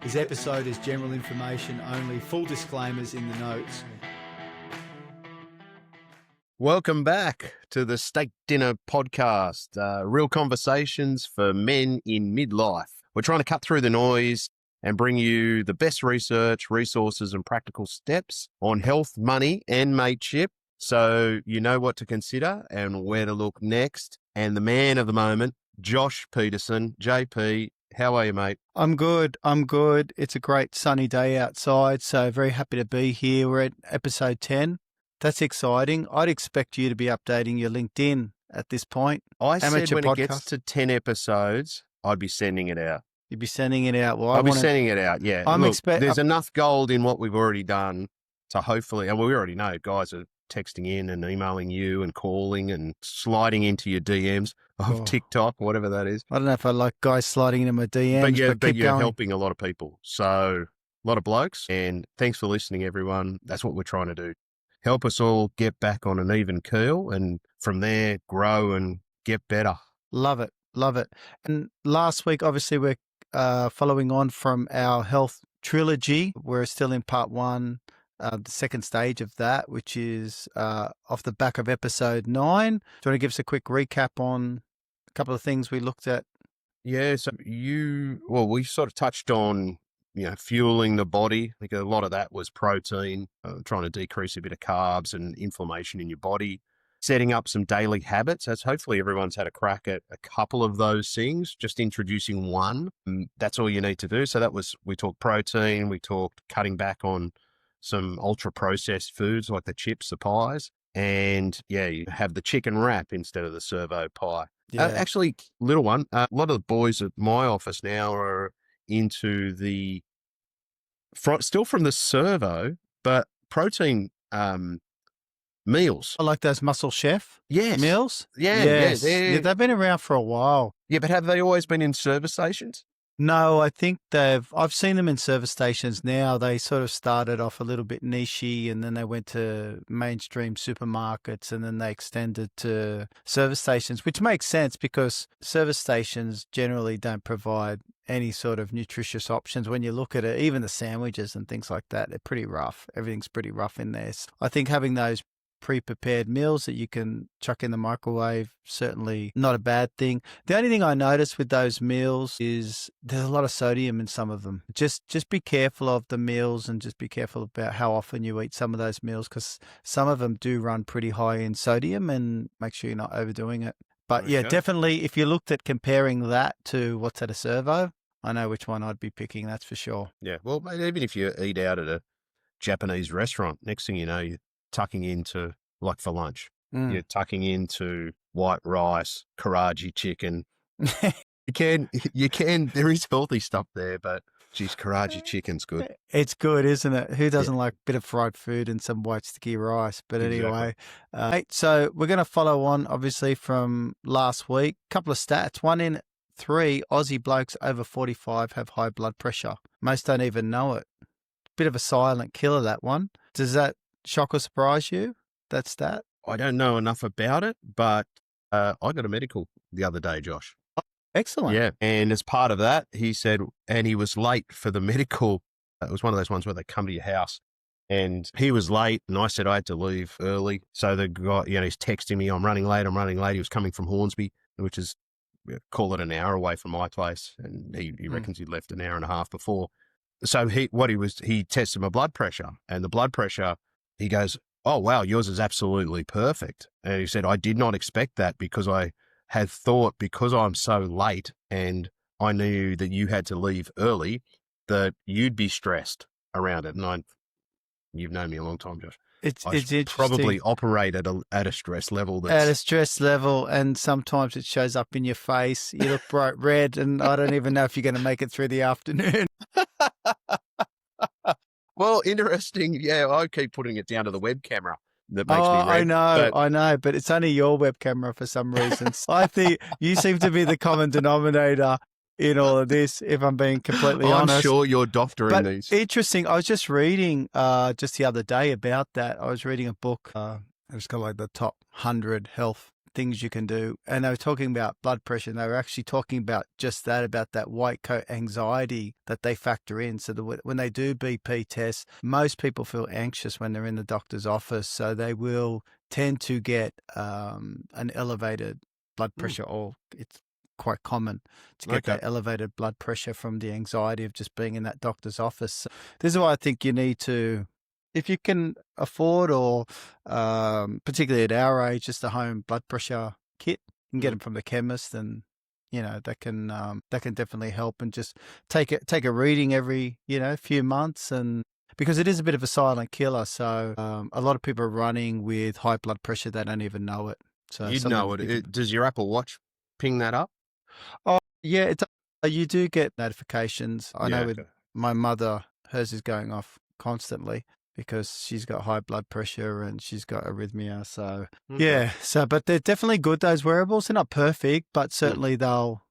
This episode is general information only. Full disclaimers in the notes. Welcome back to the Steak Dinner podcast. Real conversations for men in midlife. We're trying to cut through the noise and bring you the best research, resources, and practical steps on health, money, and mateship, so you know what to consider and where to look next. And the man of the moment, Josh Peterson. JP, how are you, mate? I'm good. It's a great sunny day outside, so very happy to be here. We're at episode 10. That's exciting. I'd expect you to be updating your LinkedIn at this point. I said when podcast. It gets to 10 episodes, I'd be sending it out. You'd be sending it out. Well, I'll be sending it out, yeah. There's enough gold in what we've already done to hopefully, and we already know guys are texting in and emailing you and calling and sliding into your DMs of TikTok, whatever that is. I don't know if I like guys sliding into my DMs, but you're helping a lot of people. So a lot of blokes, and thanks for listening, everyone. That's what we're trying to do. Help us all get back on an even keel and from there grow and get better. Love it. And last week, obviously, we're following on from our health trilogy. We're still in part one, the second stage of that, which is off the back of episode 9. Do you want to give us a quick recap on a couple of things we looked at? Yeah, so we sort of touched on, fueling the body. I think a lot of that was protein, trying to decrease a bit of carbs and inflammation in your body, setting up some daily habits. As hopefully everyone's had a crack at a couple of those things, just introducing one. That's all you need to do. So we talked protein, we talked cutting back on some ultra processed foods like the chips, the pies, and you have the chicken wrap instead of the servo pie. Yeah. Actually, little one, a lot of the boys at my office now are into still from the servo, but protein meals. I like those Muscle Chef meals. Yes. They've been around for a while. Yeah, but have they always been in service stations? No, I think I've seen them in service stations now. They sort of started off a little bit nichey and then they went to mainstream supermarkets and then they extended to service stations, which makes sense because service stations generally don't provide any sort of nutritious options. When you look at it, even the sandwiches and things like that, they're pretty rough. Everything's pretty rough in there. So I think having those pre-prepared meals that you can chuck in the microwave, certainly not a bad thing. The only thing I notice with those meals is there's a lot of sodium in some of them. Just be careful of the meals and just be careful about how often you eat some of those meals because some of them do run pretty high in sodium, and make sure you're not overdoing it. But definitely if you looked at comparing that to what's at a servo, I know which one I'd be picking, that's for sure. Yeah, well, even if you eat out at a Japanese restaurant, next thing you know, you're tucking into, like for lunch, you're tucking into white rice, Karaji chicken. You can, there is healthy stuff there, but geez, Karaji chicken's good. It's good, isn't it? Who doesn't like a bit of fried food and some white sticky rice? But anyway, so we're going to follow on, obviously, from last week. Couple of stats. 1 in 3 Aussie blokes over 45 have high blood pressure. Most don't even know it. Bit of a silent killer, that one. Does that shock or surprise you, that stat? I don't know enough about it, but I got a medical the other day, Josh. Excellent. Yeah. And as part of that, he said, and he was late for the medical. It was one of those ones where they come to your house and he was late and I said I had to leave early. So the guy, he's texting me, I'm running late. He was coming from Hornsby, which is, call it an hour away from my place. And he reckons he'd left an hour and a half before. So he tested my blood pressure, and the blood pressure, he goes, oh, wow, yours is absolutely perfect. And he said, I did not expect that because I had thought because I'm so late and I knew that you had to leave early that you'd be stressed around it. And you've known me a long time, Josh. It's interesting. Probably operate at a stress level. At a stress level, and sometimes it shows up in your face. You look bright red, and I don't even know if you're going to make it through the afternoon. Well, interesting. Yeah, I keep putting it down to the web camera. That makes me red. I know, but it's only your web camera for some reason. I think you seem to be the common denominator in all of this, if I'm being completely honest. I'm sure you're doctoring these. Interesting. I was just reading just the other day about that. I was reading a book. It's got like the top 100 health things you can do. And they were talking about blood pressure, and they were actually talking about just that, about that white coat anxiety that they factor in. So when they do BP tests, most people feel anxious when they're in the doctor's office. So they will tend to get an elevated blood pressure, or it's quite common to get that elevated blood pressure from the anxiety of just being in that doctor's office. So this is why I think you need to, if you can afford, or particularly at our age, just a home blood pressure kit, you can get them from the chemist, and that can definitely help. And just take a reading every few months, and because it is a bit of a silent killer. So a lot of people are running with high blood pressure, they don't even know it. So you'd know it. Does your Apple Watch ping that up? Oh yeah, you do get notifications. I know with my mother, hers is going off constantly because she's got high blood pressure and she's got arrhythmia. So but they're definitely good, those wearables. They're not perfect, but certainly they'll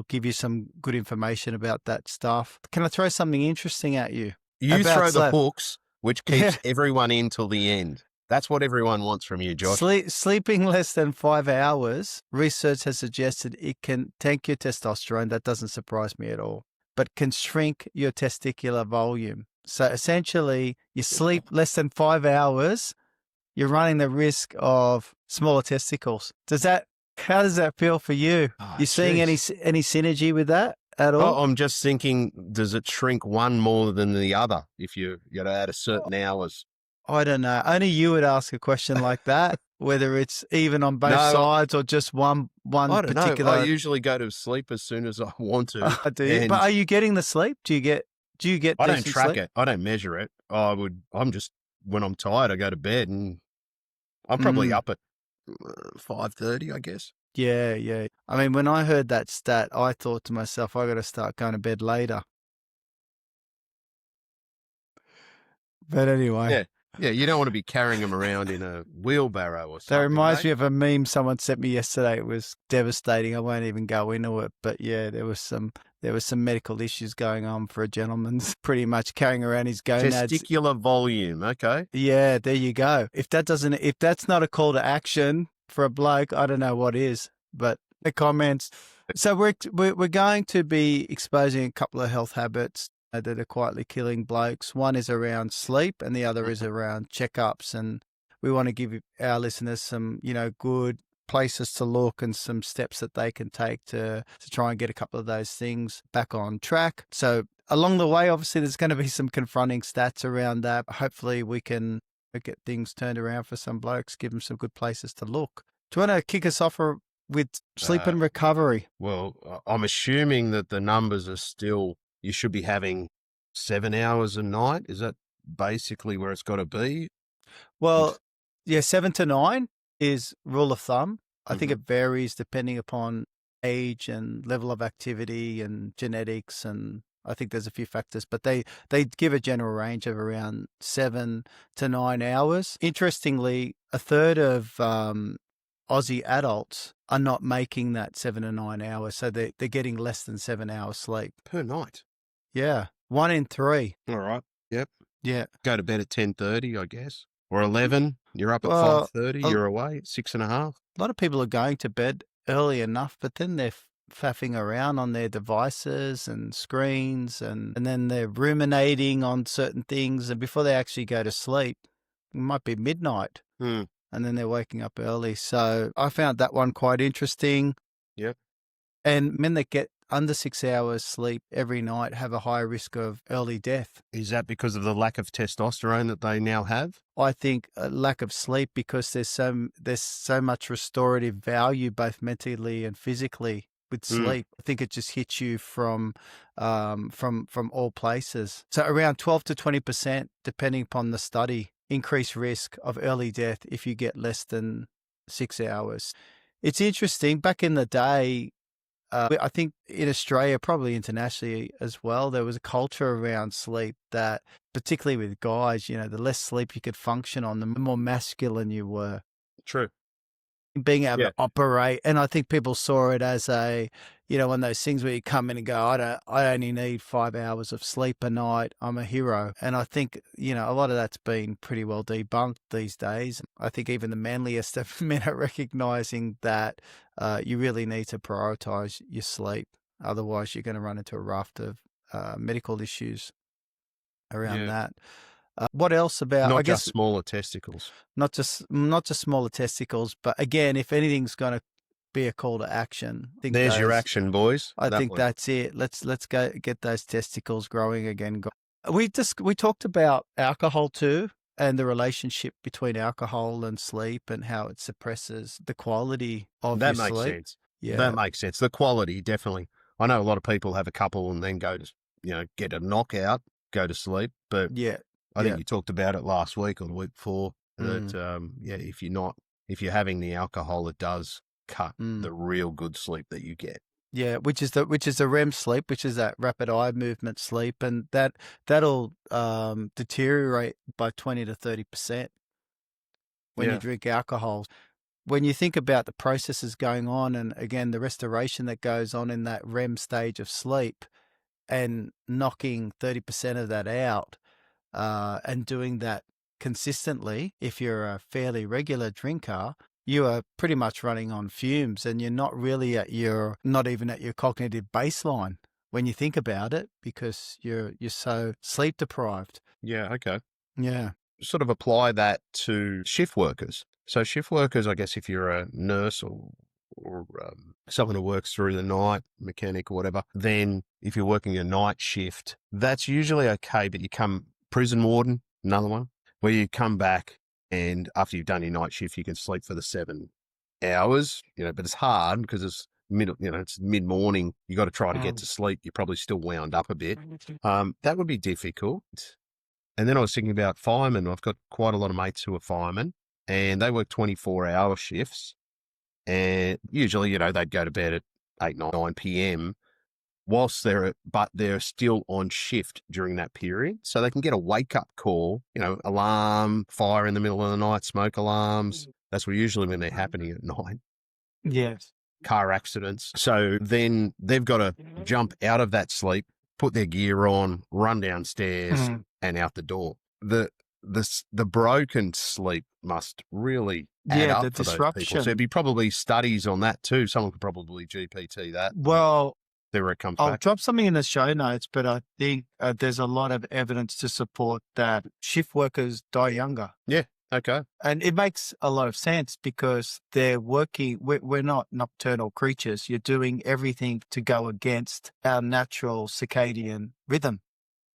give you some good information about that stuff. Can I throw something interesting at you? You throw the hooks, which keeps everyone in till the end. That's what everyone wants from you, Josh. Sleeping less than 5 hours, research has suggested it can tank your testosterone. That doesn't surprise me at all, but can shrink your testicular volume. So essentially, you sleep less than 5 hours, you're running the risk of smaller testicles. How does that feel for you? You seeing any synergy with that at all? Oh, I'm just thinking, does it shrink one more than the other if you at a certain hours? I don't know. Only you would ask a question like that, whether it's even on both sides or just one I don't particular. know. I usually go to sleep as soon as I want to. Do you? But are you getting the sleep? Do you get? I don't track sleep? it. I don't measure it. I'm just, when I'm tired, I go to bed, and I'm probably up at 5:30, I guess. Yeah. I mean, when I heard that stat, I thought to myself, I got to start going to bed later. But anyway. Yeah, you don't want to be carrying them around in a wheelbarrow or something. That reminds me of a meme someone sent me yesterday. It was devastating. I won't even go into it. But yeah, there was some medical issues going on for a gentleman, pretty much carrying around his gonads. Testicular volume. Okay. Yeah, there you go. If that's not a call to action for a bloke, I don't know what is. But the comments. So we're going to be exposing a couple of health habits that are quietly killing blokes. One is around sleep, and the other is around checkups. And we want to give our listeners some, good places to look and some steps that they can take to try and get a couple of those things back on track. So along the way, obviously, there's going to be some confronting stats around that. Hopefully, we can get things turned around for some blokes, give them some good places to look. Do you want to kick us off with sleep and recovery? Well, I'm assuming that the numbers are still, you should be having 7 hours a night. Is that basically where it's got to be? Well, 7 to 9 is rule of thumb. I think it varies depending upon age and level of activity and genetics, and I think there's a few factors, but they give a general range of around 7 to 9 hours. Interestingly, a third of Aussie adults are not making that 7 to 9 hours, so they're getting less than 7 hours sleep Per night. Yeah, 1 in 3. All right. Yep. Yeah. Go to bed at 10:30, I guess, or 11. You're up at 5:30. You're away at 6.5. A lot of people are going to bed early enough, but then they're faffing around on their devices and screens, and then they're ruminating on certain things, and before they actually go to sleep, it might be midnight, and then they're waking up early. So I found that one quite interesting. Yep. And men that get under 6 hours sleep every night have a higher risk of early death. Is that because of the lack of testosterone that they now have? I think a lack of sleep, because there's so much restorative value, both mentally and physically, with sleep. I think it just hits you from all places. So around 12 to 20%, depending upon the study, increased risk of early death if you get less than 6 hours. It's interesting. Back in the day, I think in Australia, probably internationally as well, there was a culture around sleep that, particularly with guys, the less sleep you could function on, the more masculine you were. True. Being able to operate. And I think people saw it as a one of those things where you come in and go, I only need 5 hours of sleep a night. I'm a hero. And I think, a lot of that's been pretty well debunked these days. I think even the manliest of men are recognizing that you really need to prioritize your sleep. Otherwise, you're going to run into a raft of medical issues around that. What else about, Not I guess, just smaller testicles. not just smaller testicles, but again, if anything's going to be a call to action, There's your action, boys. I think that's it. Let's go get those testicles growing again. We talked about alcohol too, and the relationship between alcohol and sleep and how it suppresses the quality of your sleep. That makes sense. Yeah, that makes sense. The quality, definitely. I know a lot of people have a couple and then go to, get a knockout, go to sleep. But I think you talked about it last week or the week before that, if you're having the alcohol, it does cut the real good sleep that you get. Yeah, which is the REM sleep, which is that rapid eye movement sleep, and that'll deteriorate by 20 to 30% when you drink alcohol. When you think about the processes going on, and again the restoration that goes on in that REM stage of sleep, and knocking 30% of that out, and doing that consistently, if you're a fairly regular drinker, you are pretty much running on fumes, and you're not really not even at your cognitive baseline when you think about it, because you're so sleep deprived. Yeah. Okay. Yeah. Sort of apply that to shift workers. So shift workers, I guess, if you're a nurse or someone who works through the night, mechanic or whatever, then if you're working a night shift, that's usually okay. But prison warden, another one, where you come back and after you've done your night shift, you can sleep for the 7 hours, but it's hard because it's mid-morning. You got to try to get to sleep. You're probably still wound up a bit. That would be difficult. And then I was thinking about firemen. I've got quite a lot of mates who are firemen, and they work 24-hour shifts. And usually, they'd go to bed at 8, 9 p.m. but they're still on shift during that period. So they can get a wake-up call, alarm, fire in the middle of the night, smoke alarms. That's usually when they're happening at night. Yes. Car accidents. So then they've got to jump out of that sleep, put their gear on, run downstairs and out the door. The broken sleep must really add up the for disruption. those people. So there'd be probably studies on that too. Someone could probably GPT that. Well, there it comes I'll back. drop something in the show notes, but I think there's a lot of evidence to support that shift workers die younger. Yeah. Okay. And it makes a lot of sense because they're working, we're not nocturnal creatures. You're doing everything to go against our natural circadian rhythm.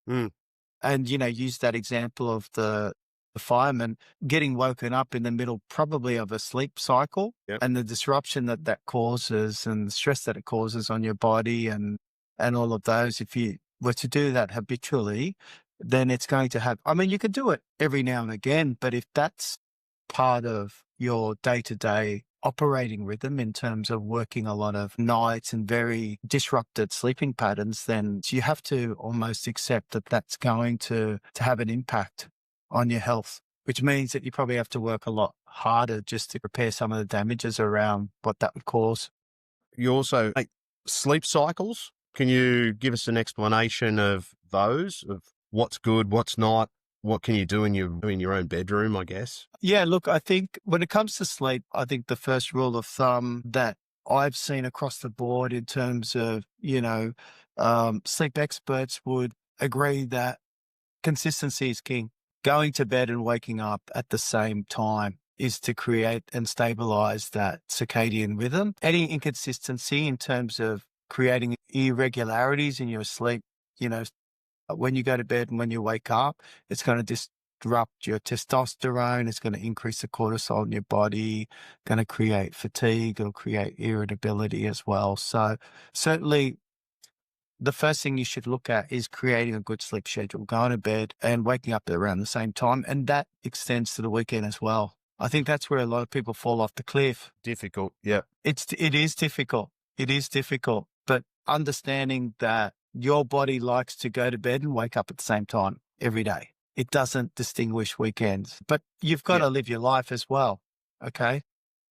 And, use that example of the fireman getting woken up in the middle probably of a sleep cycle and the disruption that causes and the stress that it causes on your body and all of those. If you were to do that habitually, then it's going to have, you could do it every now and again, but if that's part of your day-to-day operating rhythm in terms of working a lot of nights and very disrupted sleeping patterns, then you have to almost accept that that's going to have an impact on your health, which means that you probably have to work a lot harder just to repair some of the damages around what that would cause. You also sleep cycles. Can you give us an explanation of those, of what's good, what's not? What can you do in your own bedroom, I guess? Yeah, look, I think when it comes to sleep, I think the first rule of thumb that I've seen across the board in terms of, sleep experts would agree that consistency is king. Going to bed and waking up at the same time is to create and stabilize that circadian rhythm. Any inconsistency in terms of creating irregularities in your sleep, when you go to bed and when you wake up, it's going to disrupt your testosterone. It's going to increase the cortisol in your body, going to create fatigue. It'll create irritability as well. So certainly the first thing you should look at is creating a good sleep schedule, going to bed and waking up around the same time. And that extends to the weekend as well. I think that's where a lot of people fall off the cliff. Difficult. Yeah. It is difficult. It is difficult. But understanding that your body likes to go to bed and wake up at the same time every day. It doesn't distinguish weekends, but you've got to live your life as well. Okay.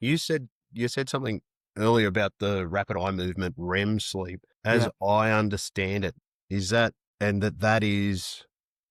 You said something earlier about the rapid eye movement REM sleep. As Yeah. I understand it, is that, and that is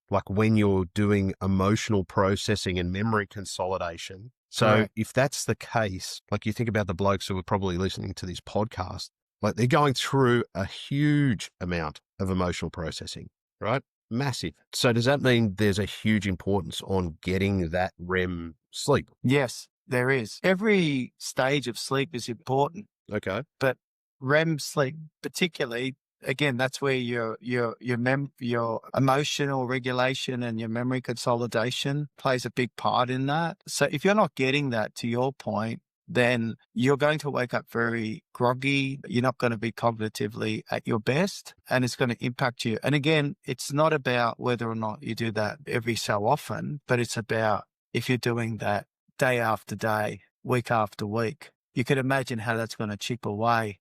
like when you're doing emotional processing and memory consolidation. So Correct. if that's the case, like you think about the blokes who are probably listening to this podcast, like they're going through a huge amount of emotional processing, right? Massive. So does that mean there's a huge importance on getting that REM sleep? Yes, there is. Every stage of sleep is important, Okay. but REM sleep particularly, again, that's where your emotional regulation and your memory consolidation plays a big part in that. So if you're not getting that, to your point, then you're going to wake up very groggy. You're not going to be cognitively at your best, and it's going to impact you. And again, it's not about whether or not you do that every so often, but it's about if you're doing that day after day, week after week, you can imagine how that's going to chip away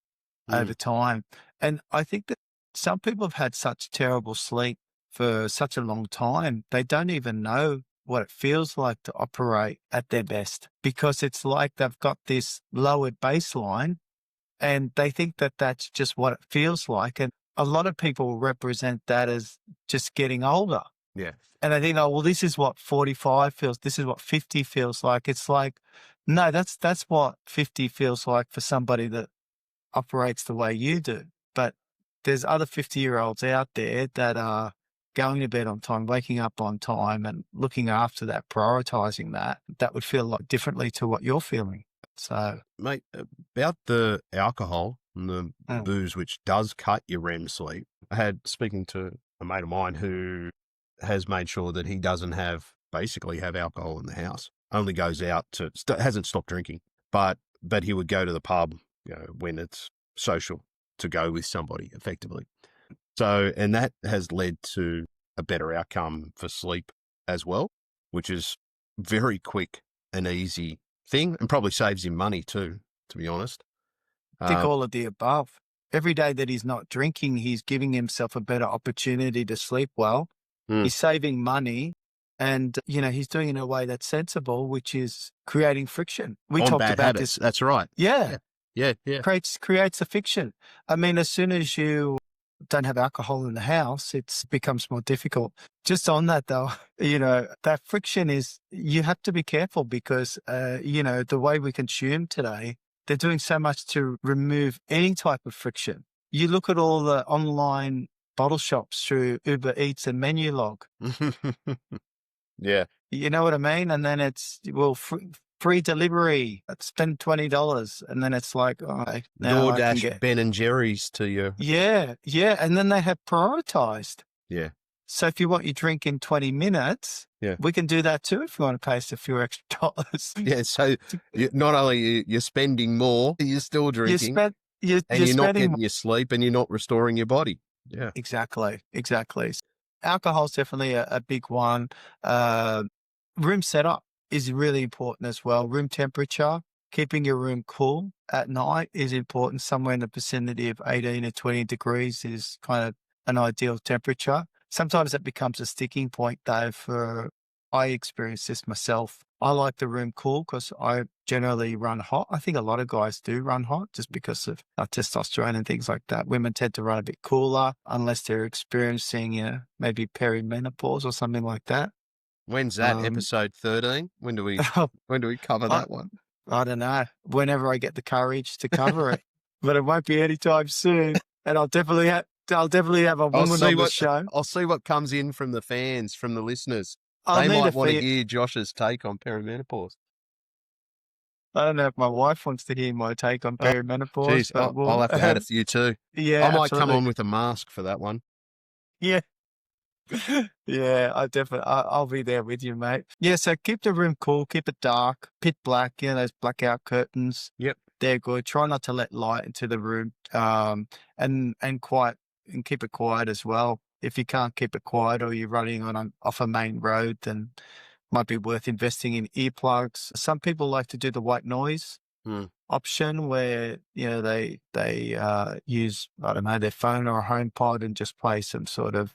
over time. And I think that some people have had such terrible sleep for such a long time, they don't even know what it feels like to operate at their best, because it's like they've got this lowered baseline and they think that that's just what it feels like. And a lot of people represent that as just getting older. Yeah. And I think, oh, well, this is what 45 feels. This is what 50 feels like. It's like, no, that's what 50 feels like for somebody that operates the way you do. But there's other 50-year-olds out there that are going to bed on time, waking up on time and looking after that, prioritizing that would feel like differently to what you're feeling. So, Mate, about the alcohol and the mm, booze, which does cut your REM sleep, I had speaking to a mate of mine who has made sure that he doesn't basically have alcohol in the house, only goes out hasn't stopped drinking, but he would go to the pub, when it's social, to go with somebody effectively. So, and that has led to a better outcome for sleep as well, which is very quick and easy thing, and probably saves him money too, to be honest. I think Uh, all of the above. Every day that he's not drinking, he's giving himself a better opportunity to sleep well. mm, He's saving money and, he's doing it in a way that's sensible, which is creating friction. We on talked bad about habits. this. That's right. Yeah. Yeah. Creates a fiction. I mean, as soon as you don't have alcohol in the house, it becomes more difficult. Just on that though, that friction you have to be careful because, the way we consume today, they're doing so much to remove any type of friction. You look at all the online bottle shops through Uber Eats and Menulog. Yeah. You know what I mean? And then it's, well, free delivery, spend $20. And then it's like, oh, now I can DoorDash, get, Ben and Jerry's to you. yeah. And then they have prioritized. Yeah. So if you want your drink in 20 minutes, Yeah. we can do that too if you want to pay us a few extra dollars. Yeah. So not only you're spending more, you're still drinking, and You're you're not spending getting your sleep, and you're not restoring your body. Yeah. Exactly. Alcohol's definitely a big one. Room setup is really important as well. Room temperature, keeping your room cool at night is important. Somewhere in the vicinity of 18 to 20 degrees is kind of an ideal temperature. Sometimes that becomes a sticking point though I experience this myself. I like the room cool because I generally run hot. I think a lot of guys do run hot just because of testosterone and things like that. Women tend to run a bit cooler unless they're experiencing, maybe perimenopause or something like that. When's that? Um, Episode 13? When do we cover I, that one? I don't know. Whenever I get the courage to cover it, but it won't be anytime soon. And I'll definitely have a woman on the show. I'll see what comes in from the fans, from the listeners. I'll They need might a want to fee. hear Josh's take on perimenopause. I don't know if my wife wants to hear my take on perimenopause, Geez, but I'll have to add a few too. yeah, I might come absolutely. on with a mask for that one. Yeah. Yeah, I'll be there with you, mate. Yeah, so keep the room cool, keep it dark, pitch black, those blackout curtains. Yep. They're good. Try not to let light into the room, and quiet, and keep it quiet as well. If you can't keep it quiet or you're running off a main road, then might be worth investing in earplugs. Some people like to do the white noise option where, they use, I don't know, their phone or a home pod and just play some sort of,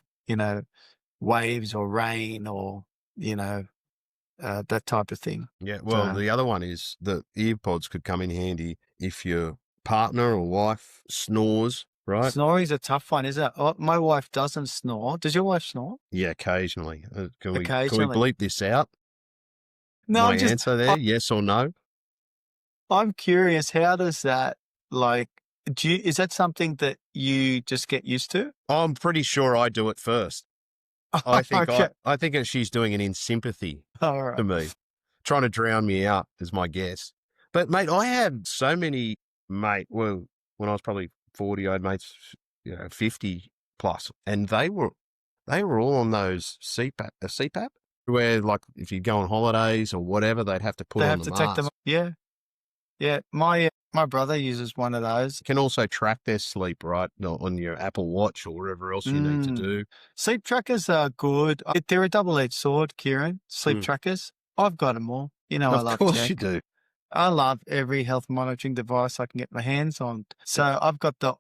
waves or rain or, that type of thing. Yeah. Well, the other one is the earpods could come in handy if you're partner or wife snores, right? Snoring's a tough one, isn't it? Oh, my wife doesn't snore. Does your wife snore? Yeah, occasionally. Can we Occasionally. bleep this out? No, My answer there, yes or no? I'm curious. How does that like? Is that something that you just get used to? I'm pretty sure I do it first. I think Okay. I think that she's doing it in sympathy All right. to me, trying to drown me out is my guess. But mate, I had so many well, when I was probably 40, I had mates, 50 plus, and they were all on those CPAP, where like if you go on holidays or whatever, they'd have to put They on have the to mask. take them. Yeah. Yeah. My brother uses one of those. Can also track their sleep, right, on your Apple Watch or whatever else you need to do. Sleep trackers are good. They're a double-edged sword, Kieran. Sleep Mm. trackers. I've got them all. I love Of course tech. you do. I love every health monitoring device I can get my hands on. So I've got the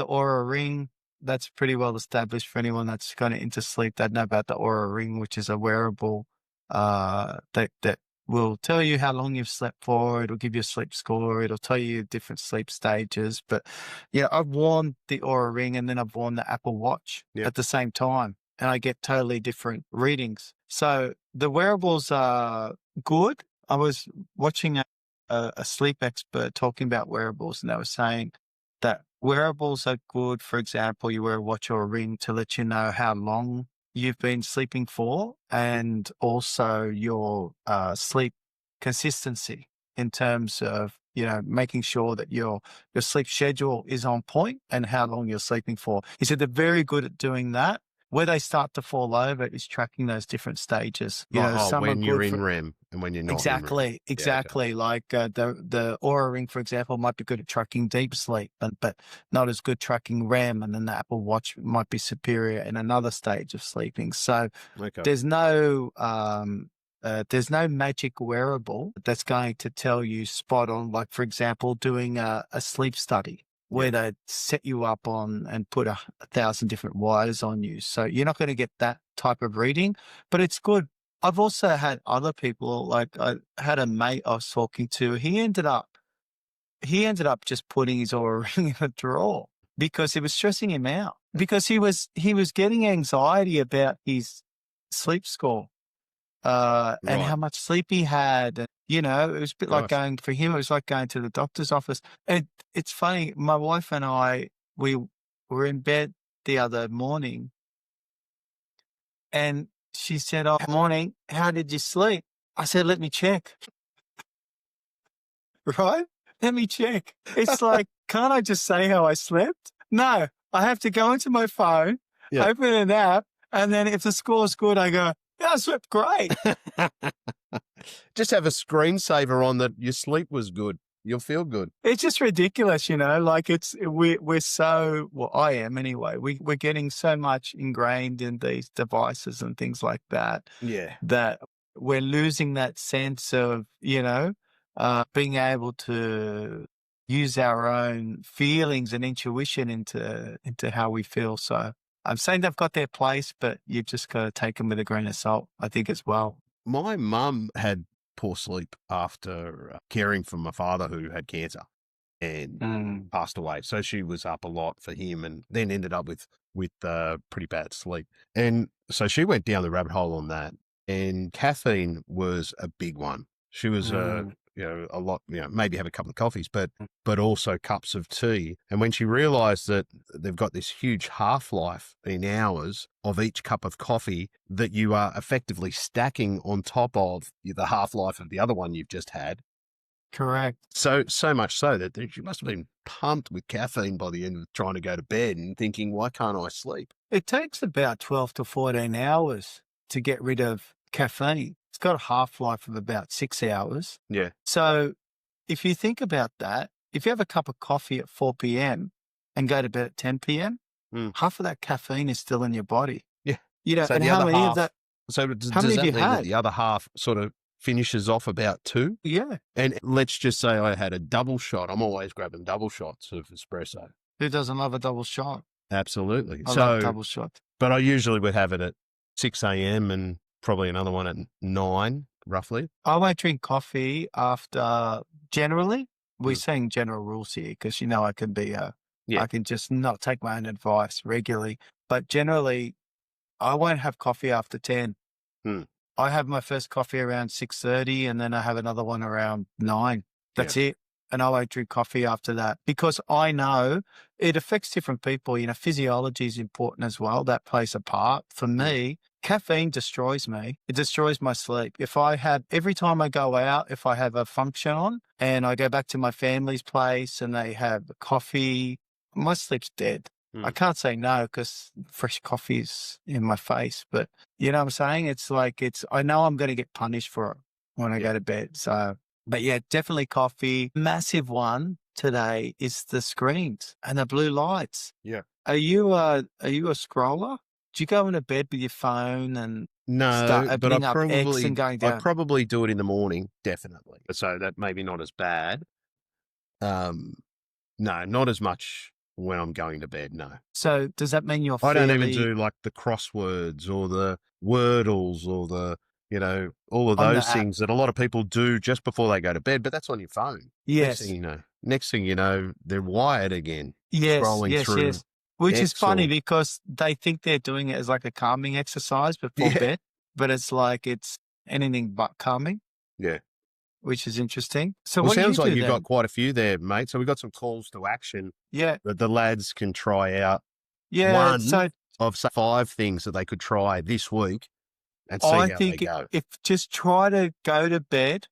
Aura Ring. That's pretty well established for anyone that's kind of into sleep. They'd know about the Aura Ring, which is a wearable that will tell you how long you've slept for. It'll give you a sleep score. It'll tell you different sleep stages. But yeah, I've worn the Aura Ring and then I've worn the Apple Watch at the same time, and I get totally different readings. So the wearables are good. I was watching a sleep expert talking about wearables, and they were saying that wearables are good. For example, you wear a watch or a ring to let you know how long you've been sleeping for, and also your sleep consistency in terms of making sure that your sleep schedule is on point and how long you're sleeping for. He said they're very good at doing that. Where they start to fall over is tracking those different stages. Some when are you're good in for, REM and when you're not in REM. Exactly. Yeah, okay. Like the Aura Ring, for example, might be good at tracking deep sleep, but not as good tracking REM. And then the Apple Watch might be superior in another stage of sleeping. So there's no magic wearable that's going to tell you spot on. Like, for example, doing a sleep study where they set you up on and put 1,000 different wires on you. So you're not going to get that type of reading, but it's good. I've also had other people, like I had a mate I was talking to. He ended up just putting his Aura Ring in a drawer because it was stressing him out, because he was getting anxiety about his sleep score and how much sleep he had. And, it was a bit like going for him. It was like going to the doctor's office. And it's funny. My wife and I, we were in bed the other morning, and she said, "Oh, morning, how did you sleep?" I said, "Let me check." Right? Let me check. It's like, can't I just say how I slept? No, I have to go into my phone, open an app, and then if the score's good, I go, "Yeah, I slept great." Just have a screensaver on that your sleep was good. You'll feel good. It's just ridiculous, like we're so, well, I am anyway. We're getting so much ingrained in these devices and things like that. Yeah. That we're losing that sense of, being able to use our own feelings and intuition into how we feel. So I'm saying they've got their place, but you've just got to take them with a grain of salt, I think, as well. My mum had poor sleep after caring for my father who had cancer and passed away. So she was up a lot for him and then ended up with pretty bad sleep. And so she went down the rabbit hole on that. And caffeine was a big one. She was a lot, maybe have a couple of coffees, but also cups of tea. And when she realized that they've got this huge half-life in hours of each cup of coffee that you are effectively stacking on top of the half-life of the other one you've just had. Correct. So much so that she must have been pumped with caffeine by the end of trying to go to bed and thinking, why can't I sleep? It takes about 12 to 14 hours to get rid of caffeine. It's got a half-life of about 6 hours. Yeah. So if you think about that, if you have a cup of coffee at 4 p.m. and go to bed at 10 p.m., half of that caffeine is still in your body. Yeah. So and how many of that? So does how many that have you mean had? that the other half sort of finishes off about 2? Yeah. And let's just say I had a double shot. I'm always grabbing double shots of espresso. Who doesn't love a double shot? Absolutely. I love double shots. But I usually would have it at 6 a.m. and probably another one at 9, roughly. I won't drink coffee after, generally, we're saying general rules here because, I can be Yeah. I can just not take my own advice regularly. But generally, I won't have coffee after 10. Hmm. I have my first coffee around 6:30 and then I have another one around 9. That's it. And I won't drink coffee after that because I know it affects different people. Physiology is important as well. That plays a part. For me, caffeine destroys me. It destroys my sleep. Every time I go out, if I have a function on and I go back to my family's place and they have coffee, my sleep's dead. I can't say no because fresh coffee is in my face, but you know what I'm saying? It's like, I know I'm going to get punished for it when I go to bed. So, but yeah, definitely coffee. Massive one today is the screens and the blue lights. Yeah. Are you a scroller? Do you go into bed with your phone and start No, but opening up X and going I down? probably do it in the morning, definitely. So that maybe not as bad. No, not as much when I'm going to bed. No. So does that mean you're I don't even fairly do like the crosswords or the wordles or the, all of on the those app? things that a lot of people do just before they go to bed, but that's on your phone. Yes. Next thing you know, they're wired again. Yes, Scrolling through yes. Which is X funny or- because they think they're doing it as like a calming exercise before Yeah. bed, but it's like it's anything but calming, Yeah. which is interesting. So Well, what do you sounds like do you've then? got quite a few there, mate. So we've got some calls to action Yeah, that the lads can try out. yeah. One So of 5 things that they could try this week and see I how they think go. if just try to go to bed,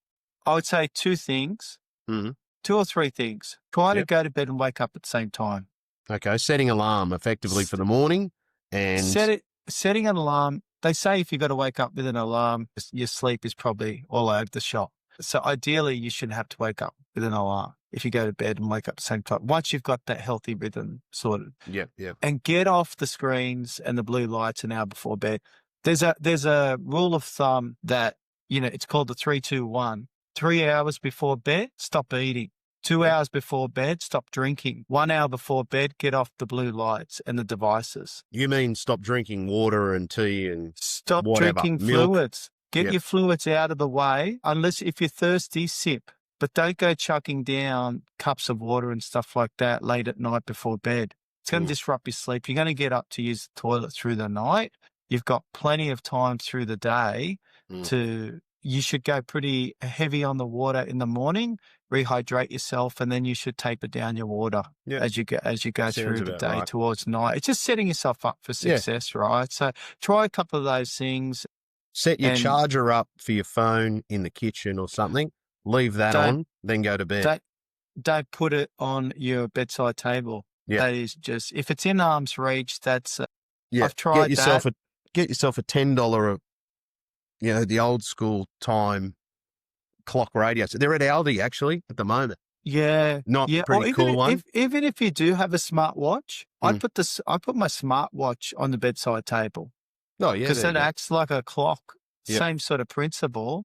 I would say 2 things, Mhm. 2 or 3 things. Try to Yep. go to bed and wake up at the same time. Okay, setting alarm effectively for the morning and Setting an alarm. They say if you got to wake up with an alarm, your sleep is probably all over the shop. So ideally, you shouldn't have to wake up with an alarm if you go to bed and wake up at the same time. Once you've got that healthy rhythm sorted, yeah. and get off the screens and the blue lights an hour before bed. There's a rule of thumb that it's called the 3-2-1. 3 hours before bed, stop eating. 2 hours before bed, stop drinking. 1 hour before bed, get off the blue lights and the devices. You mean stop drinking water and tea and Stop whatever, drinking milk? fluids. Get your fluids out of the way. Unless if you're thirsty, sip. But don't go chucking down cups of water and stuff like that late at night before bed. It's going to disrupt your sleep. You're going to get up to use the toilet through the night. You've got plenty of time through the day you should go pretty heavy on the water in the morning, rehydrate yourself, and then you should taper down your water as you go Sounds through the about day right. towards night. It's just setting yourself up for success, right? So try a couple of those things. Set your charger up for your phone in the kitchen or something. Leave that on, then go to bed. Don't put it on your bedside table. Yeah. That is just, if it's in arm's reach, that's, I've tried get yourself a $10, the old school time clock radio. So they're at Aldi actually at the moment. Yeah. Not yeah. pretty cool one. Even if you do have a smartwatch, I put my smartwatch on the bedside table. Oh yeah. Because it acts like a clock. Same sort of principle.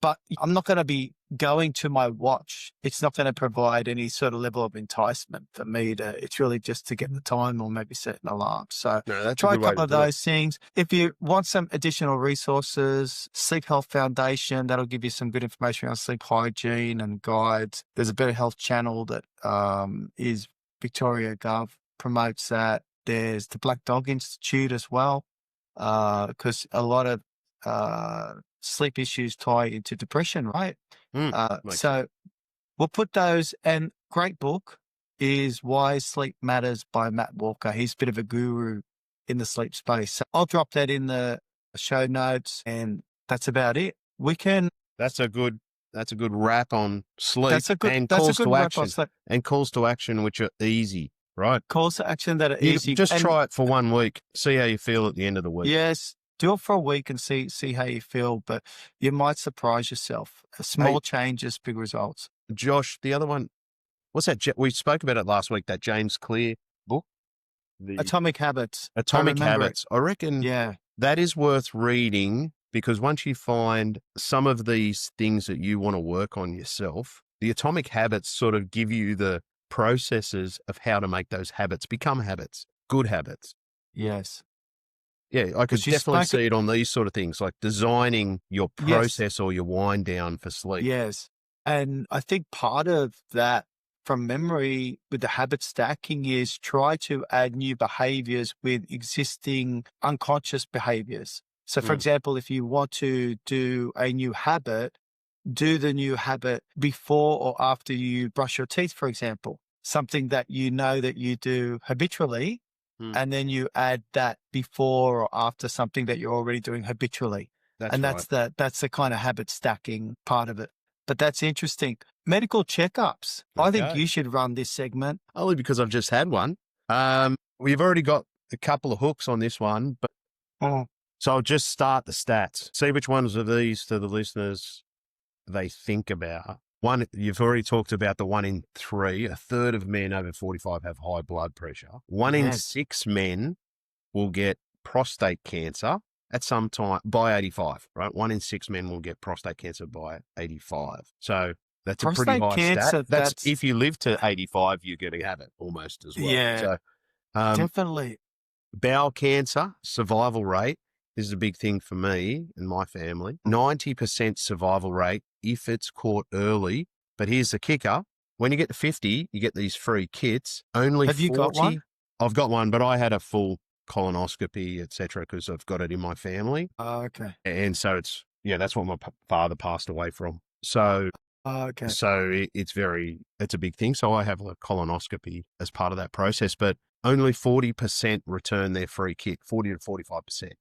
But I'm not going to be going to my watch. It's not going to provide any sort of level of enticement for me it's really just to get the time or maybe set an alarm. So try a couple of those things. If you want some additional resources, Sleep Health Foundation, that'll give you some good information around sleep hygiene and guides. There's a Better Health channel that is Victoria Gov promotes that. There's the Black Dog Institute as well, because a lot of sleep issues tie into depression, right? So we'll put those, and great book is Why Sleep Matters by Matt Walker. He's a bit of a guru in the sleep space. So I'll drop that in the show notes, and that's about it. That's a good wrap on sleep. That's a good wrap on sleep. And calls to action, which are easy, right? Calls to action that are easy. Just try it for 1 week. See how you feel at the end of the week. Yes. Do it for a week and see how you feel, but you might surprise yourself. Small changes, big results. Josh, the other one, what's that? We spoke about it last week, that James Clear book. Atomic Habits. Atomic Habits. I reckon Yeah. that is worth reading because once you find some of these things that you want to work on yourself, the Atomic Habits sort of give you the processes of how to make those habits become habits, good habits. Yes. Yeah, I could definitely see it on these sort of things, like designing your process or your wind down for sleep. Yes. And I think part of that from memory with the habit stacking is try to add new behaviors with existing unconscious behaviors. So, for example, if you want to do a new habit, do the new habit before or after you brush your teeth, for example, something that you know that you do habitually, and then you add that before or after something that you're already doing habitually. That's And right. that's the kind of habit stacking part of it. But that's interesting. Medical checkups. I think Okay. you should run this segment. Only because I've just had one. We've already got a couple of hooks on this one, but Oh, so I'll just start the stats. See which ones of these to the listeners they think about. One, you've already talked about the 1 in 3. A third of men over 45 have high blood pressure. 1 in yes. 6 men will get prostate cancer at some time by 85, right? 1 in 6 men will get prostate cancer by 85. So that's a pretty Prostate high stat. cancer, That's if you live to 85, you're going to have it almost as well. yeah, So definitely. bowel cancer survival rate is a big thing for me and my family. 90% survival rate if it's caught early. But here's the kicker. When you get to 50, you get these free kits. Only Have you got one? I've got one, but I had a full colonoscopy, etc., because I've got it in my family. Oh, okay. And so it's, that's what my father passed away from. So Oh, okay. it's a big thing. So I have a colonoscopy as part of that process, but only 40% return their free kit, 40 to 45%.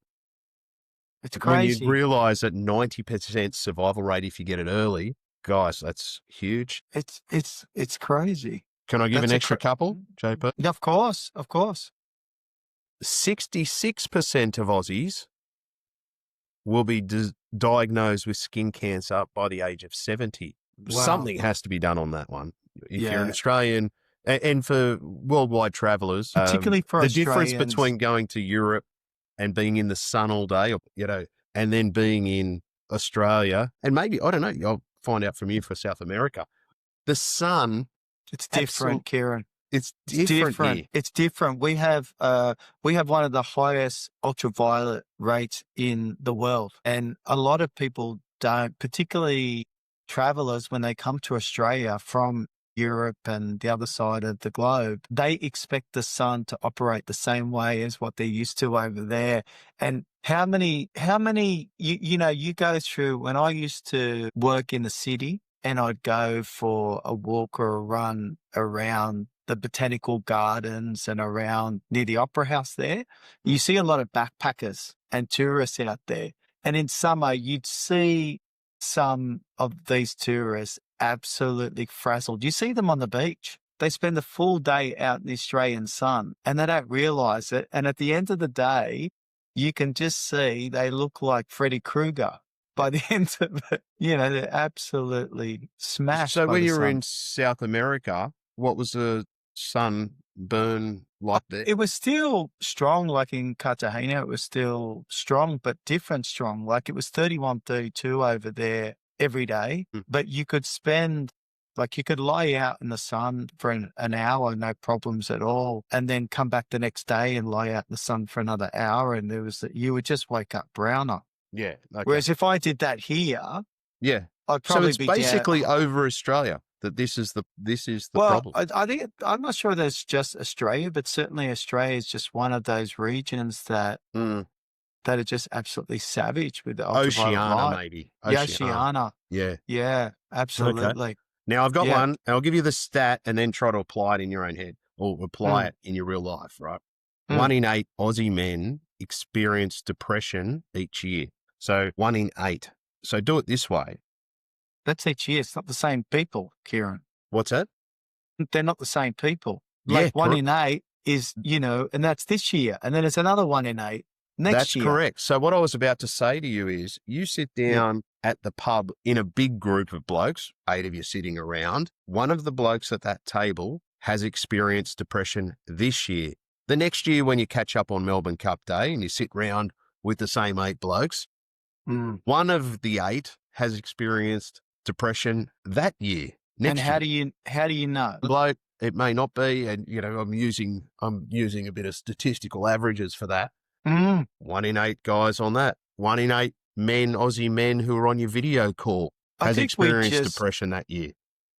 It's When you crazy. realize that 90% survival rate if you get it early, guys, that's huge. It's crazy. Can I give That's an a extra couple, JP? Of course, of course. 66% of Aussies will be diagnosed with skin cancer by the age of 70. Wow. Something has to be done on that one. If you're an Yeah. Australian, and for worldwide travelers, Particularly for the difference Australians. between going to Europe and being in the sun all day, and then being in Australia, and maybe, I don't know, I'll find out from you for South America. The sun, It's different, Kieran. it's different here. It's different. We have one of the highest ultraviolet rates in the world. And a lot of people don't, particularly travelers, when they come to Australia from Europe and the other side of the globe, they expect the sun to operate the same way as what they're used to over there. And how many, you go through, when I used to work in the city and I'd go for a walk or a run around the botanical gardens and around near the opera house there, you see a lot of backpackers and tourists out there. And in summer, you'd see some of these tourists absolutely frazzled. You see them on the beach. They spend the full day out in the Australian sun and they don't realize it. And at the end of the day, you can just see they look like Freddy Krueger by the end of it. They're absolutely smashed. So by when the you were sun. in South America, what was the sun burn like there? It was still strong, like in Cartagena. It was still strong, but different strong. Like it was 31, 32 over there every day. But you could you could lie out in the sun for an hour, no problems at all, and then come back the next day and lie out in the sun for another hour, and you would just wake up browner. Yeah. Okay. Whereas if I did that here, yeah. I'd So probably it's be basically down. over Australia that this is the Well, problem. I think I'm not sure that's just Australia, but certainly Australia is just one of those regions that are just absolutely savage with the ultraviolet Oceania, light. maybe. The Oceania. Yeah. Yeah, absolutely. Now I've got Yeah. one, and I'll give you the stat and then try to apply it in your own head or apply it in your real life, right? 1 in 8 Aussie men experience depression each year. So 1 in 8. So do it this way. That's each year. It's not the same people, Kieran. What's that? They're not the same people. Yeah, Like 1 in 8 is, and that's this year. And then it's another 1 in 8 next year. That's correct. So what I was about to say to you is you sit down at the pub in a big group of blokes, 8 of you sitting around. One of the blokes at that table has experienced depression this year. The next year when you catch up on Melbourne Cup Day and you sit round with the same 8 blokes, one of the 8 has experienced depression that year. Next And how do you know? bloke, it may not be, and I'm using a bit of statistical averages for that. 1 in 8 guys on that. 1 in 8 men, Aussie men who are on your video call. I has think we experienced just, depression that year?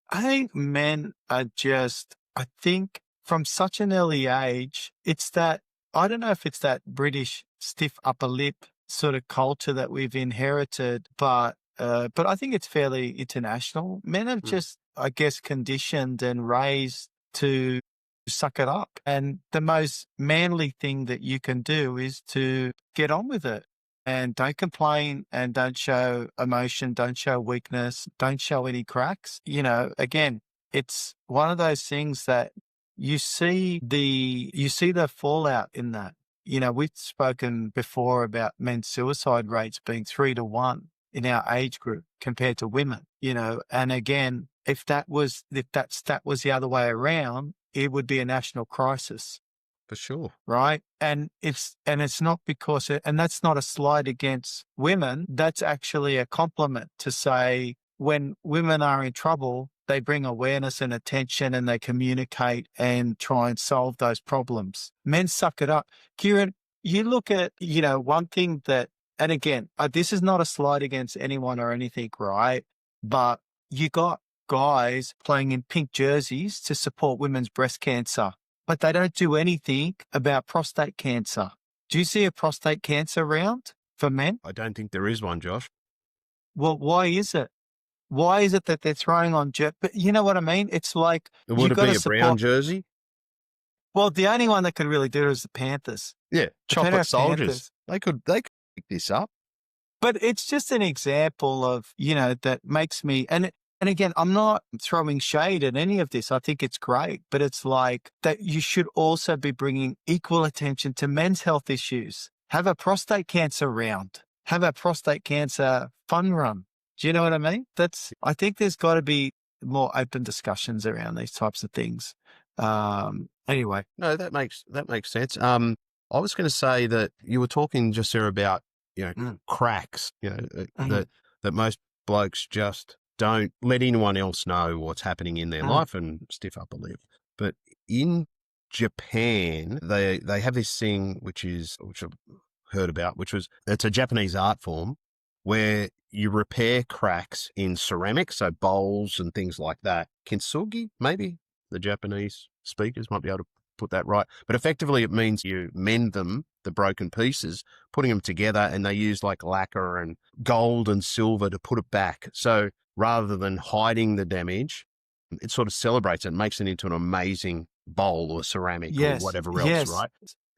I think men are just, I think from such an early age, it's that, I don't know if it's that British stiff upper lip sort of culture that we've inherited, but I think it's fairly international. Men are Mm, just, I guess, conditioned and raised to suck it up. And the most manly thing that you can do is to get on with it and don't complain and don't show emotion, don't show weakness, don't show any cracks. Again, it's one of those things that you see the fallout in that. We've spoken before about men's suicide rates being 3 to 1 in our age group compared to women, and again, if that stat was the other way around, it would be a national crisis, for sure. right? And it's not because and that's not a slight against women. That's actually a compliment to say when women are in trouble, they bring awareness and attention and they communicate and try and solve those problems. Men suck it up. Kieran, you look at, one thing that, and again, this is not a slight against anyone or anything, right? But you got guys playing in pink jerseys to support women's breast cancer, but they don't do anything about prostate cancer. Do you see a prostate cancer round for men? I don't think there is one, Josh. Well, why is it? Why is it that they're throwing on but you know what I mean? It's like you Would it got be to a brown support. jersey? Well, the only one that could really do it is the Panthers. Yeah, The chocolate Penrith soldiers. Panthers. They could pick this up. But it's just an example of, that makes me, and again, I'm not throwing shade at any of this. I think it's great, but it's like that you should also be bringing equal attention to men's health issues. Have a prostate cancer round. Have a prostate cancer fun run. Do you know what I mean? I think there's got to be more open discussions around these types of things. Anyway. No, that makes sense. I was going to say that you were talking just there about cracks. Mm, That most blokes just don't let anyone else know what's happening in their mm. life and stiff upper lip. But in Japan, they have this thing which I've heard about, it's a Japanese art form where you repair cracks in ceramics, so bowls and things like that. Kintsugi, maybe the Japanese speakers might be able to put that right. But effectively, it means you mend them, the broken pieces, putting them together, and they use like lacquer and gold and silver to put it back. So rather than hiding the damage, it sort of celebrates it and makes it into an amazing bowl or ceramic or Yes. whatever else, Yes. right?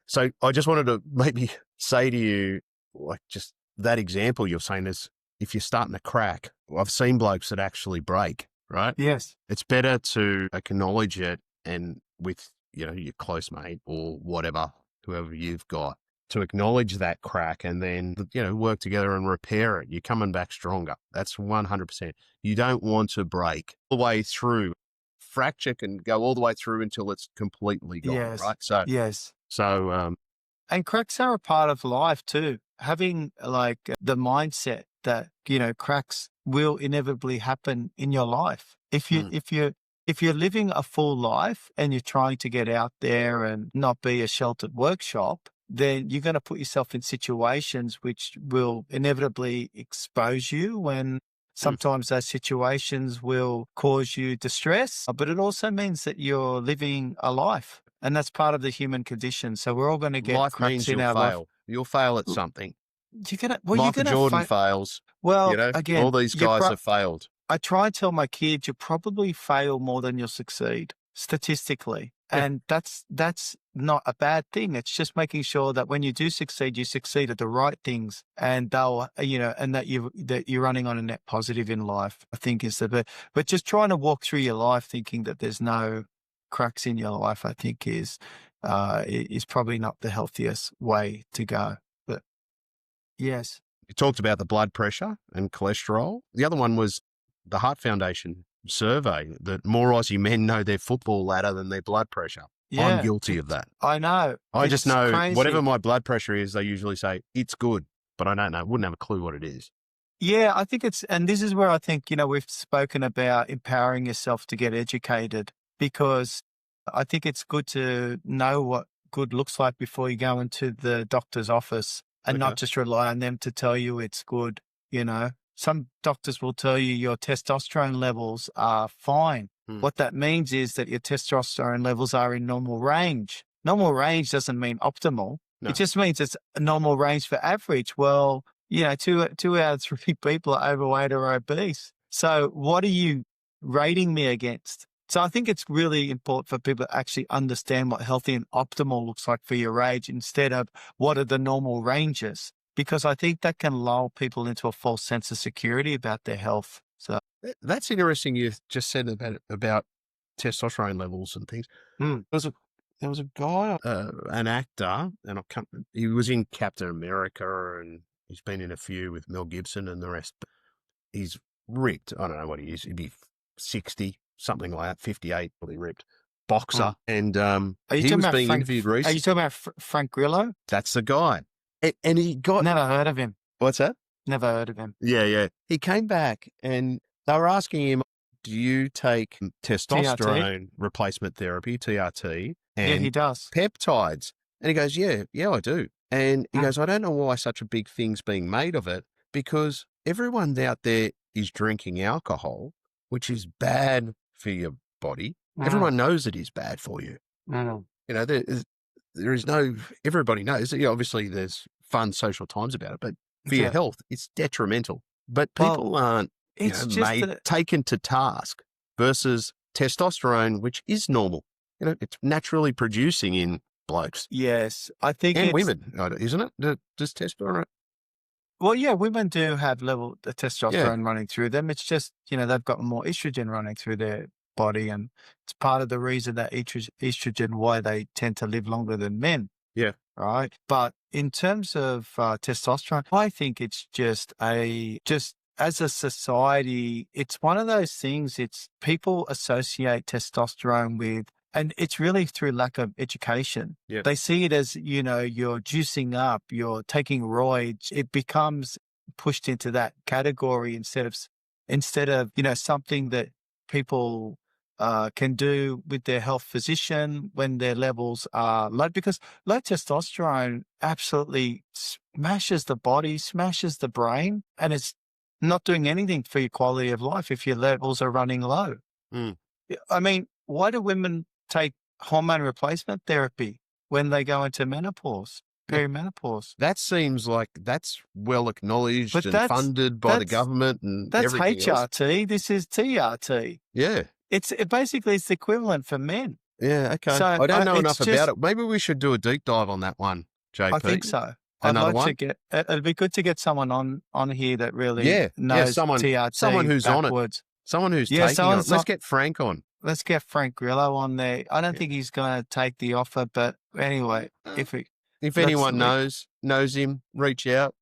So I just wanted to maybe say to you, like, just that example you're saying is, if you're starting to crack, I've seen blokes that actually break, right? Yes. It's better to acknowledge it and with, your close mate or whatever, whoever you've got, to acknowledge that crack and then, work together and repair it. You're coming back stronger. That's 100%. You don't want to break all the way through. Fracture can go all the way through until it's completely gone, Yes. right? Yes. So, And cracks are a part of life too. Having like the mindset that, cracks will inevitably happen in your life. If you're living a full life and you're trying to get out there and not be a sheltered workshop, then you're going to put yourself in situations which will inevitably expose you, and sometimes those situations will cause you distress, but it also means that you're living a life. And that's part of the human condition. So we're all going to get life cracks means in you'll our life. fail. You'll fail at something. You're Michael gonna Jordan fail. fails. Well, All again, these guys have failed. I try and tell my kids, you probably fail more than you'll succeed statistically. Yeah. And that's not a bad thing. It's just making sure that when you do succeed, you succeed at the right things, and they'll, and that you're running on a net positive in life, I think is but just trying to walk through your life thinking that there's no cracks in your life, I think is probably not the healthiest way to go. But yes. You talked about the blood pressure and cholesterol. The other one was the Heart Foundation survey that more Aussie men know their football ladder than their blood pressure. Yeah. I'm guilty of that. I know. I just It's know crazy. whatever my blood pressure is, they usually say it's good, but I don't know. Wouldn't have a clue what it is. Yeah, I think and this is where I think, we've spoken about empowering yourself to get educated, because I think it's good to know what good looks like before you go into the doctor's office and not just rely on them to tell you it's good, some doctors will tell you your testosterone levels are fine. What that means is that your testosterone levels are in normal range. Normal range doesn't mean optimal. No. It just means it's a normal range for average. Well, two out of three people are overweight or obese. So what are you rating me against? So I think it's really important for people to actually understand what healthy and optimal looks like for your age instead of what are the normal ranges, because I think that can lull people into a false sense of security about their health. So That's interesting. You just said about testosterone levels and things. There was a guy, an actor, and he was in Captain America, and he's been in a few with Mel Gibson and the rest. But he's ripped. I don't know what he is. He'd be 60, something like that, 58, probably ripped. Boxer. And he was being interviewed recently. Are you talking about Frank Grillo? That's the guy. And he got... Never heard of him. What's that? Never heard of him. Yeah. He came back and they were asking him, do you take testosterone replacement therapy, TRT, and he does. peptides? And he goes, yeah, I do. And he goes, I don't know why such a big thing's being made of it, because everyone out there is drinking alcohol, which is bad for your body. Everyone knows it is bad for you. There is no, everybody knows. Obviously there's fun social times about it, but for your health, it's detrimental. But people aren't taken to task versus testosterone, which is normal. It's naturally producing in blokes. Yes, I think and women, isn't it? Does testosterone? Well, yeah, women do have the testosterone running through them. It's just, they've got more estrogen running through their body, and it's part of the reason that estrogen, why they tend to live longer than men. Yeah. Right. But in terms of testosterone, I think it's just as a society, it's one of those things, it's people associate testosterone with, and it's really through lack of education. Yeah. They see it as, you're juicing up, you're taking roids. It becomes pushed into that category instead of, something that people can do with their health physician when their levels are low, because low testosterone absolutely smashes the body, smashes the brain, and it's not doing anything for your quality of life if your levels are running low. I mean, why do women take hormone replacement therapy when they go into menopause, perimenopause? That seems like that's well acknowledged and funded by the government and that's everything HRT. else. This is TRT. Yeah. It's basically the equivalent for men. Yeah, okay. So I don't know enough about it. Maybe we should do a deep dive on that one, JP. I think so. It'd be good to get someone on here that really knows TRT someone who's backwards. On it. Someone who's taking it. Let's get Frank on. Let's get Frank Grillo on there. I don't think he's going to take the offer, but anyway, if anyone knows him, reach out.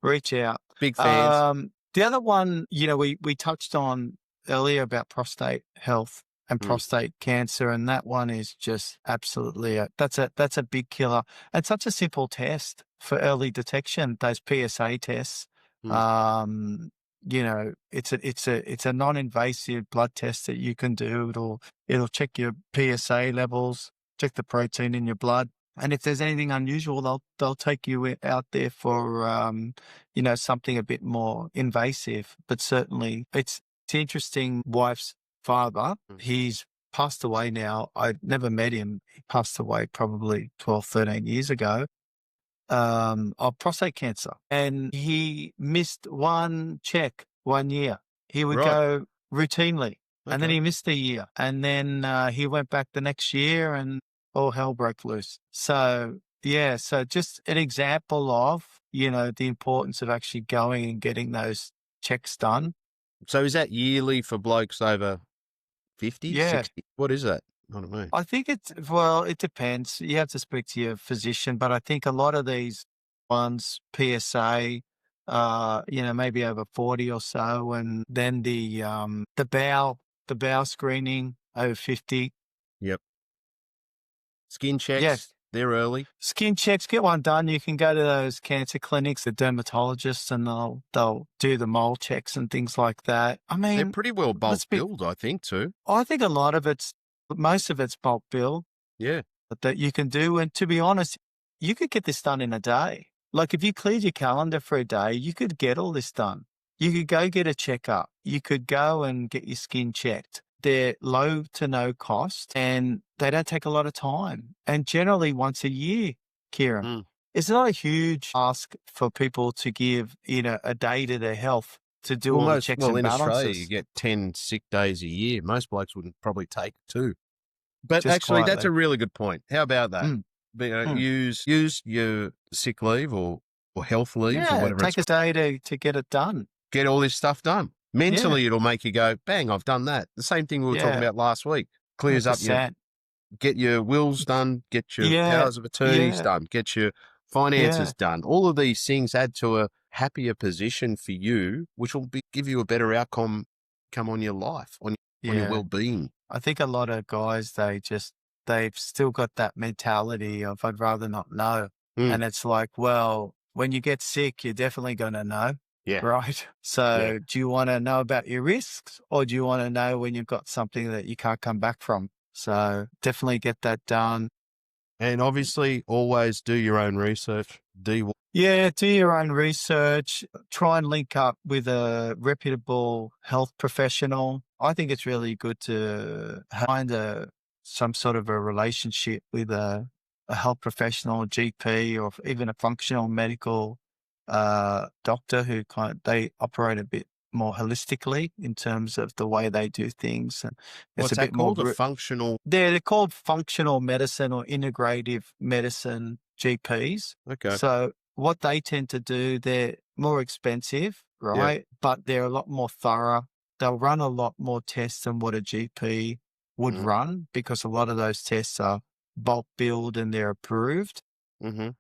Reach out. Big fans. The other one, we touched on earlier about prostate health and prostate cancer, and that one is just absolutely that's a big killer. And such a simple test for early detection. Those PSA tests. It's a non-invasive blood test that you can do. It'll check your PSA levels, check the protein in your blood, and if there's anything unusual, they'll take you out there for something a bit more invasive. But certainly, it's interesting. Wife's father, he's passed away now. I never met him. He passed away probably 12, 13 years ago. Of prostate cancer, and he missed one check 1 year. He would go routinely, and then he missed a year, and then he went back the next year, and all hell broke loose. So just an example of the importance of actually going and getting those checks done. So is that yearly for blokes over 50, 60? What is that? I don't know. I think it depends. You have to speak to your physician, but I think a lot of these ones, PSA, maybe over 40 or so, and then the bowel screening over 50. Yep. Skin checks, they're early. Skin checks, get one done. You can go to those cancer clinics, the dermatologists, and they'll do the mole checks and things like that. I mean, they're pretty well bulk billed, I think, too. I think most of it's bulk bill. Yeah. That you can do. And to be honest, you could get this done in a day. Like if you cleared your calendar for a day, you could get all this done. You could go get a checkup. You could go and get your skin checked. They're low to no cost and they don't take a lot of time. And generally once a year, Kieran. Mm. It's not a huge ask for people to give, a day to their health to do Well, all the checks and in Australia, you balances. get 10 sick days a year. Most blokes wouldn't probably take 2. But Just actually, that's quietly. a really good point. How about that? Mm, mm. Use your sick leave or health leave or Yeah, whatever it's take a day to get it done. get all this stuff done. Yeah, Mentally, it'll make you go, bang, I've done that. The same thing we were talking yeah, about last week. Clears up your, 100%. get your wills done, get your Yeah, powers of attorneys yeah, done, get your yeah, finances done. All of these things add to a happier position for you, which will give you a better outcome come on your life, on your yeah. well-being. I think a lot of guys, they've still got that mentality of I'd rather not know. Mm. And it's like, well, when you get sick, you're definitely going to know. Yeah. Right. So do you want to know about your risks or do you want to know when you've got something that you can't come back from? So definitely get that done. And obviously, always do your own research. Yeah, do your own research. Try and link up with a reputable health professional. I think it's really good to find some sort of a relationship with a health professional, GP, or even a functional medical doctor who they operate a bit more holistically in terms of the way they do things. And it's What's a that bit more called? A functional? they're called functional medicine or integrative medicine GPs. Okay. So what they tend to do, they're more expensive, right? But they're a lot more thorough. They'll run a lot more tests than what a GP would run because a lot of those tests are bulk billed and they're approved. Mm-hmm.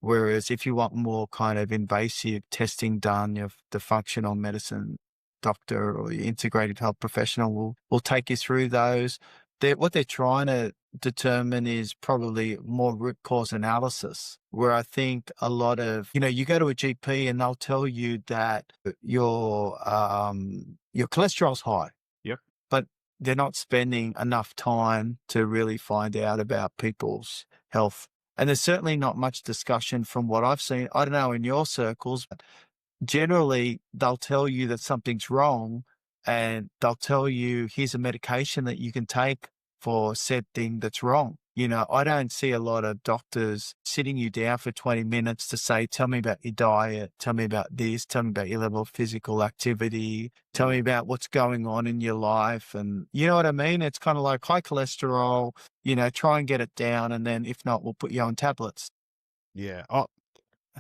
Whereas if you want more kind of invasive testing done, the functional medicine doctor or your integrated health professional will take you through those. What they're trying to determine is probably more root cause analysis, where I think a lot of, you go to a GP and they'll tell you that your cholesterol's high. Yep. But they're not spending enough time to really find out about people's health. And there's certainly not much discussion from what I've seen. I don't know in your circles, but generally they'll tell you that something's wrong and they'll tell you here's a medication that you can take for said thing that's wrong. I don't see a lot of doctors sitting you down for 20 minutes to say, tell me about your diet, tell me about this, tell me about your level of physical activity, tell me about what's going on in your life. And you know what I mean? It's kind of like high cholesterol, try and get it down. And then if not, we'll put you on tablets. Yeah.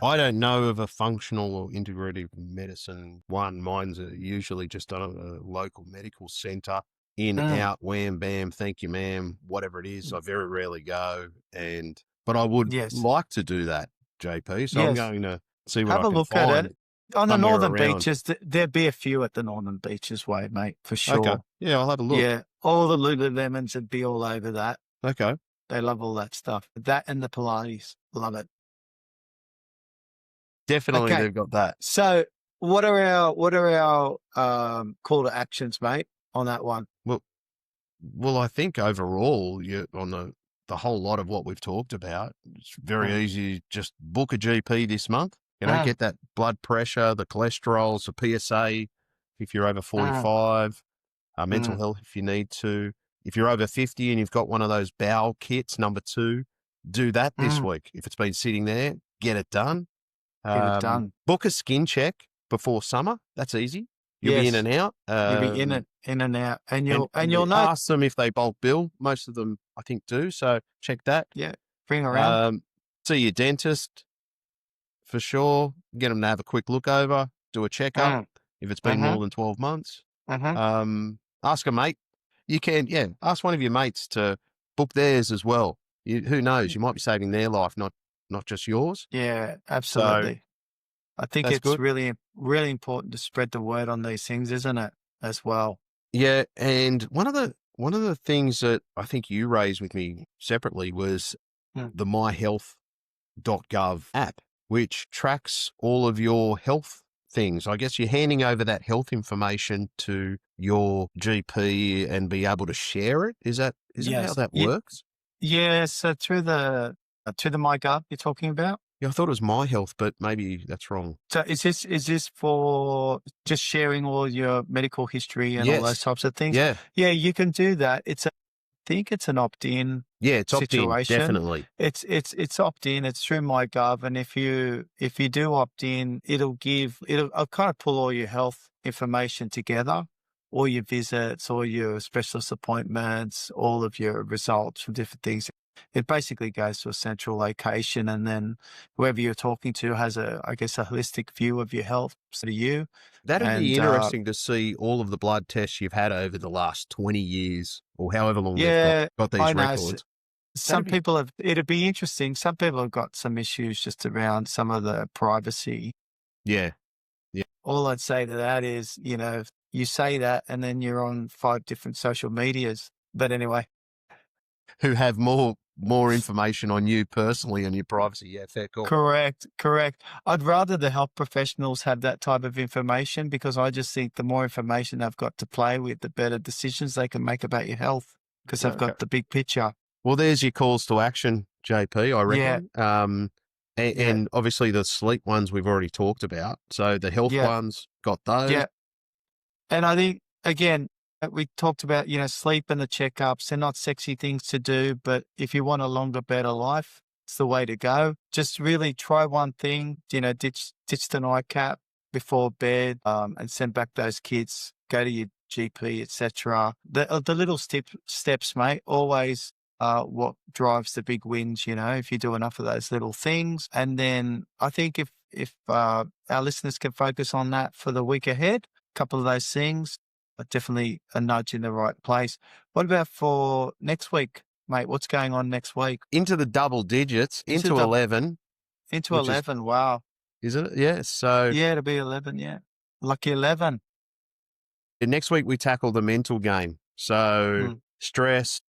I don't know of a functional or integrative medicine one. Mine's usually just on a local medical centre. In, out, wham, bam, thank you, ma'am, whatever it is. I very rarely go. But I would like to do that, JP. So I'm going to see what Have I a can look find. at it. On the northern around. beaches, there'll be a few at the northern beaches way, mate, for sure. Okay. Yeah, I'll have a look. Yeah, all the Lululemons would be all over that. Okay. They love all that stuff. That and the Pilates. Love it. Definitely, Okay. they've got that. So what are our call to actions, mate, on that one? Well, I think overall, you on the whole lot of what we've talked about, it's very easy. Just book a GP this month. Get that blood pressure, the cholesterol, the PSA if you're over 45, mental health if you need to. If you're over 50 and you've got one of those bowel kits, number 2, do that this week. If it's been sitting there, get it done. Get it done. Book a skin check before summer. That's easy. You'll be in and out. You'll be in and out, and you'll know. Ask them if they bulk bill. Most of them, I think, do. So check that. Yeah, bring around. See your dentist for sure. Get them to have a quick look over. Do a checkup if it's been more than 12 months. Ask a mate. You can, ask one of your mates to book theirs as well. Who knows? You might be saving their life, not just yours. Yeah, absolutely. So, I think it's good. really, really important to spread the word on these things, isn't it? As well. Yeah, and one of the things that I think you raised with me separately was the myhealth.gov app, which tracks all of your health things. I guess you're handing over that health information to your GP and be able to share it. Is that how that works? Yeah. So through the MyGov you're talking about. Yeah, I thought it was my health, but maybe that's wrong. So is this for just sharing all your medical history and all those Yes. types of things? Yeah. Yeah, you can do that. I think it's an opt-in Yeah, it's opt-in, situation. definitely. It's opt-in. It's through MyGov, and if you do opt in, I'll kind of pull all your health information together, all your visits, all your specialist appointments, all of your results from different things. It basically goes to a central location, and then whoever you're talking to has a holistic view of your health to you. That'd be And interesting to see all of the blood tests you've had over the last 20 years or however long they've yeah, got these I know. records. Some That'd be, people have, it'd be interesting. Some people have got some issues just around some of the privacy. yeah. All I'd say to that is, you say that and then you're on 5 different social medias. But anyway, Who have more information on you personally and your privacy. Yeah, fair call. correct. I'd rather the health professionals have that type of information, because I just think the more information they've got to play with, the better decisions they can make about your health, because they've Okay. got the big picture. Well, there's your calls to action, JP, I reckon. Yeah. And obviously the sleep ones we've already talked about. So the health Yeah. ones, got those. Yeah. And I think, again, we talked about, sleep and the checkups. They're not sexy things to do, but if you want a longer, better life, it's the way to go. Just really try one thing, ditch the nightcap before bed, and send back those kids, go to your GP, etc. The little steps, mate, always what drives the big wins, if you do enough of those little things. And then I think if our listeners can focus on that for the week ahead, a couple of those things, definitely a nudge in the right place. What about for next week, mate? What's going on next week? Into the double digits, into 11. Into 11, wow. Is it? Yeah. So Yeah, it'll be 11, yeah. Lucky 11. next week we tackle the mental game. So stress,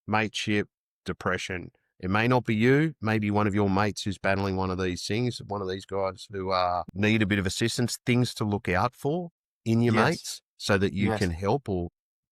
mateship, depression. It may not be you, maybe one of your mates who's battling one of these things, one of these guys who need a bit of assistance, things to look out for in your mates so that you can help or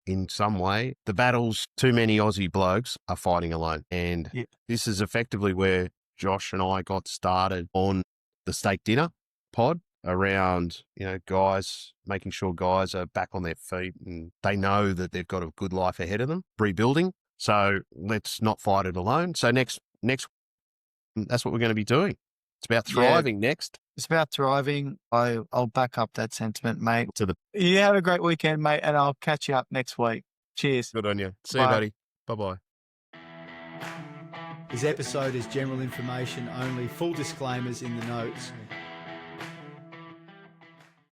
in some way. The battles too many Aussie blokes are fighting alone. And this is effectively where Josh and I got started on the steak dinner pod around, guys, making sure guys are back on their feet and they know that they've got a good life ahead of them, rebuilding. So let's not fight it alone. So next, that's what we're going to be doing. It's about thriving next. It's about thriving. I'll back up that sentiment, mate. You have a great weekend, mate, and I'll catch you up next week. Cheers. Good on you. See you, buddy. Bye-bye. This episode is general information only. Full disclaimers in the notes.